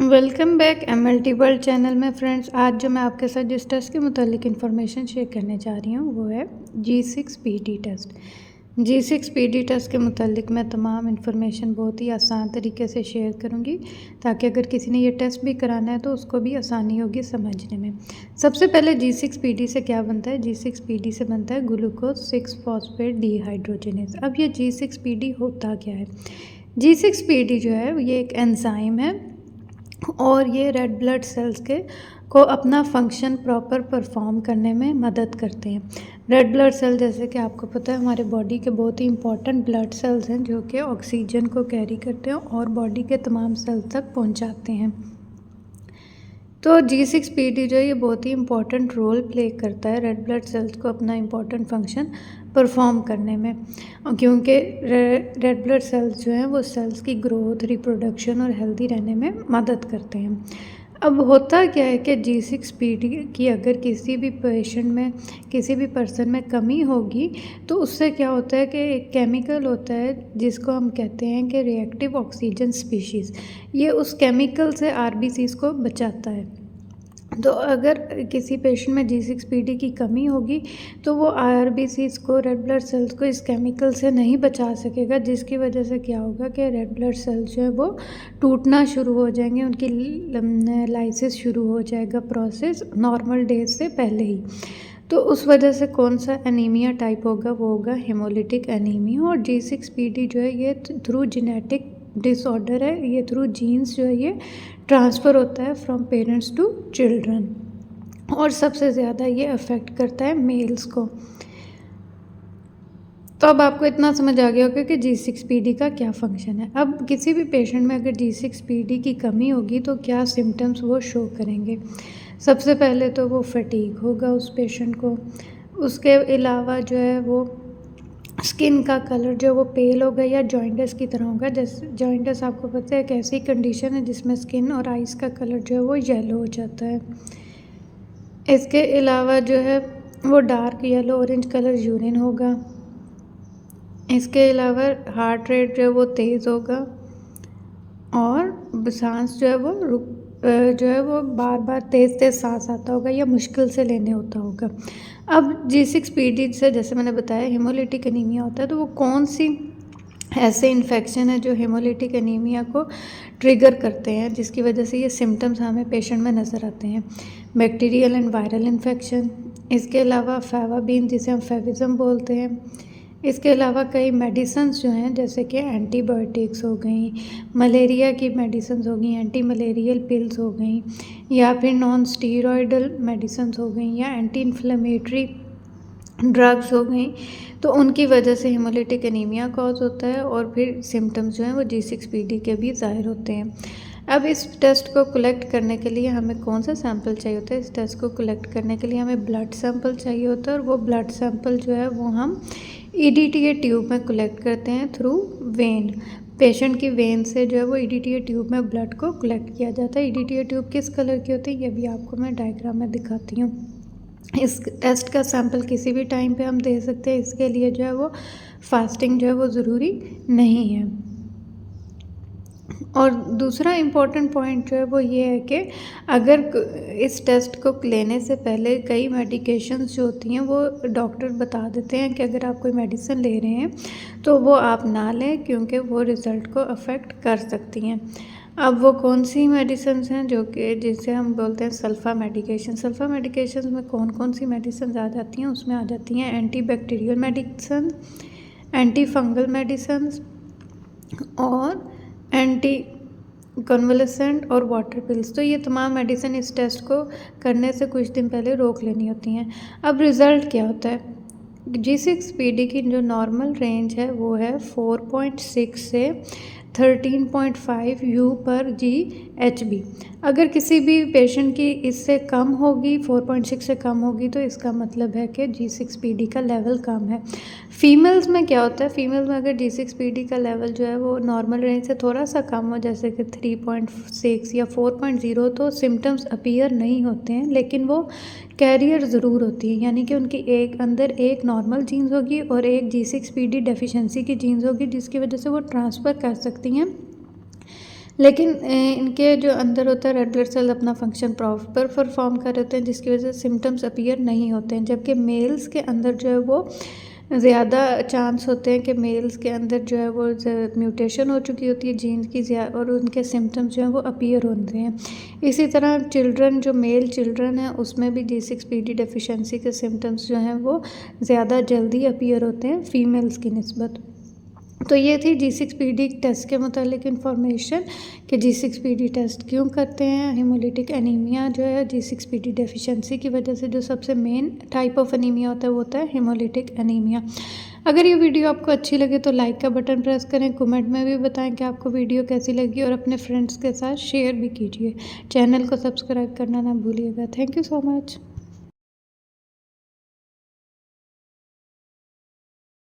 Welcome back MLT world channel में friends. आज जो मैं आपके साथ जिस टेस्ट के मुतालिक इन्फॉर्मेशन शेयर करने जा रही हूँ वो है G6PD टेस्ट। G6PD टेस्ट के मुतालिक मैं तमाम इन्फॉर्मेशन बहुत ही आसान तरीके से शेयर करूँगी ताकि अगर किसी ने ये टेस्ट भी कराना है तो उसको भी आसानी होगी समझने में। सबसे पहले G6PD से क्या बनता है? G6PD से बनता है ग्लूकोज 6 फॉस्फेट डीहाइड्रोजनेज। अब ये G6PD होता क्या है? G6PD जो है ये एक एंजाइम है और ये रेड ब्लड सेल्स को अपना फंक्शन प्रॉपर परफॉर्म करने में मदद करते हैं। रेड ब्लड सेल जैसे कि आपको पता है हमारे बॉडी के बहुत ही इंपॉर्टेंट ब्लड सेल्स हैं जो कि ऑक्सीजन को कैरी करते हैं और बॉडी के तमाम सेल्स तक पहुंचाते हैं। तो G6PD जो है ये बहुत ही इंपॉर्टेंट रोल प्ले करता है रेड ब्लड सेल्स को अपना इंपॉर्टेंट फंक्शन परफॉर्म करने में, क्योंकि रेड ब्लड सेल्स जो हैं वो सेल्स की ग्रोथ, रिप्रोडक्शन और हेल्दी रहने में मदद करते हैं। अब होता क्या है कि G6PD की अगर किसी भी पेशेंट में, किसी भी पर्सन में कमी होगी तो उससे क्या होता है कि एक केमिकल होता है जिसको हम कहते हैं कि रिएक्टिव ऑक्सीजन स्पीशीज़, ये उस केमिकल से RBCs को बचाता है। तो अगर किसी पेशेंट में G6PD की कमी होगी तो वो RBCs को, रेड ब्लड सेल्स को इस केमिकल से नहीं बचा सकेगा, जिसकी वजह से क्या होगा कि रेड ब्लड सेल्स जो है वो टूटना शुरू हो जाएंगे, उनकी लाइसिस शुरू हो जाएगा प्रोसेस नॉर्मल डेज से पहले ही। तो उस वजह से कौन सा एनीमिया टाइप होगा? वो होगा हेमोलिटिक एनीमिया। और G6PD जो है ये थ्रू जेनेटिक डिसऑर्डर है, ये थ्रू जीन्स जो है ये ट्रांसफ़र होता है फ्रॉम पेरेंट्स टू चिल्ड्रन और सबसे ज़्यादा ये अफेक्ट करता है मेल्स को। तो अब आपको इतना समझ आ गया होगा कि G6PD का क्या फंक्शन है। अब किसी भी पेशेंट में अगर G6PD की कमी होगी तो क्या सिम्टम्स वो शो करेंगे? सबसे पहले तो वो फटीग होगा उस पेशेंट को, उसके अलावा जो है वो स्किन का कलर जो है वो पेल होगा या जॉइंटस की तरह होगा। जैसे जॉइंटस आपको पता है एक ऐसी कंडीशन है जिसमें स्किन और आइज़ का कलर जो है वो येलो हो जाता है। इसके अलावा जो है वो dark yellow orange colour urine होगा। इसके अलावा हार्ट रेट जो है वो तेज़ होगा और सांस जो है वो बार बार तेज़ सांस आता होगा या मुश्किल से लेने होता होगा। अब G6PD से जैसे मैंने बताया हेमोलिटिक एनीमिया होता है, तो वो कौन सी ऐसे इन्फेक्शन है जो हेमोलिटिक एनीमिया को ट्रिगर करते हैं जिसकी वजह से ये सिम्टम्स हमें पेशेंट में नज़र आते हैं? बैक्टीरियल एंड वायरल इन्फेक्शन, इसके अलावा फेवाबीन जिसे हम फेविज़म बोलते हैं, इसके अलावा कई मेडिसिन्स जो हैं जैसे कि एंटीबायोटिक्स हो गई, मलेरिया की मेडिसिन्स हो गई, एंटी मलेरियल पिल्स हो गई, या फिर नॉन स्टीरॉयडल मेडिसिन्स हो गई, या एंटी इन्फ्लेमेटरी ड्रग्स हो गई। तो उनकी वजह से हेमोलिटिक एनीमिया कॉज होता है और फिर सिम्टम्स जो हैं वो G6PD के भी ज़ाहिर होते हैं। अब इस टेस्ट को कलेक्ट करने के लिए हमें कौन सा सैंपल चाहिए होता है? इस टेस्ट को कलेक्ट करने के लिए हमें ब्लड सैंपल चाहिए होता है और वो ब्लड सैंपल जो है वो हम EDTA ट्यूब में कलेक्ट करते हैं थ्रू वेन। पेशेंट की वेन से जो है वो EDTA ट्यूब में ब्लड को कलेक्ट किया जाता है। EDTA ट्यूब किस कलर की होती है ये भी आपको मैं डायग्राम में दिखाती हूँ। इस टेस्ट का सैंपल किसी भी टाइम पे हम दे सकते हैं, इसके लिए जो है वो फास्टिंग जो है वो ज़रूरी नहीं है। और दूसरा इम्पॉर्टेंट पॉइंट जो है वो ये है कि अगर इस टेस्ट को लेने से पहले कई मेडिकेशंस जो होती हैं वो डॉक्टर बता देते हैं कि अगर आप कोई मेडिसिन ले रहे हैं तो वो आप ना लें क्योंकि वो रिज़ल्ट को अफेक्ट कर सकती हैं। अब वो कौन सी मेडिसिन्स हैं जो कि जिसे हम बोलते हैं सल्फ़ा मेडिकेशन। सल्फ़ा मेडिकेशन में कौन कौन सी मेडिसिन आ जाती हैं? उसमें आ जाती हैं anti bacterial medicine, anti fungal medicine और एंटी कन्वलेसेंट और वाटर पिल्स। तो ये तमाम मेडिसिन इस टेस्ट को करने से कुछ दिन पहले रोक लेनी होती हैं। अब रिज़ल्ट क्या होता है? G6PD की जो नॉर्मल रेंज है वो है 4.6 से 13.5 U/GHb। अगर किसी भी पेशेंट की इससे कम होगी, 4.6 से कम होगी, तो इसका मतलब है कि G6PD का लेवल कम है। फीमेल्स में क्या होता है? फीमेल्स में अगर G6PD का लेवल जो है वो नॉर्मल रेंज से थोड़ा सा कम हो, जैसे कि 3.6 या 4.0, तो सिम्टम्स अपीयर नहीं होते हैं, लेकिन वो कैरियर ज़रूर होती है, यानी कि उनकी अंदर एक नॉर्मल जीन्स होगी और एक G6PD डेफिशिएंसी की जीन्स होगी जिसकी वजह से वो ट्रांसफ़र कर सकती हैं लेकिन इनके जो अंदर होता है रेड ब्लड सेल अपना फंक्शन प्रॉपर परफॉर्म कर रहे होते हैं, जिसकी वजह से सिम्टम्स अपीयर नहीं होते हैं। जबकि मेल्स के अंदर जो है वो ज़्यादा चांस होते हैं कि मेल्स के अंदर जो है वो म्यूटेशन हो चुकी होती है जीन की, और उनके सिम्टम्स जो हैं वो अपीयर होते हैं। इसी तरह चिल्ड्रन, जो मेल चिल्ड्रन हैं, उसमें भी G6PD डेफिशिएंसी के सिम्टम्स जो हैं वो ज़्यादा जल्दी अपीयर होते हैं फीमेल्स की निस्बत। तो ये थी G6PD टेस्ट के मुतालिक इन्फॉर्मेशन कि G6PD टेस्ट क्यों करते हैं। हेमोलिटिक एनीमिया जो है G6PD डेफिशिएंसी की वजह से, जो सबसे मेन टाइप ऑफ एनीमिया होता है वो होता है हेमोलिटिक एनीमिया। अगर ये वीडियो आपको अच्छी लगे तो लाइक का बटन प्रेस करें, कमेंट में भी बताएं कि आपको वीडियो कैसी लगी, और अपने फ्रेंड्स के साथ शेयर भी कीजिए। चैनल को सब्सक्राइब करना ना भूलिएगा। Thank you so much.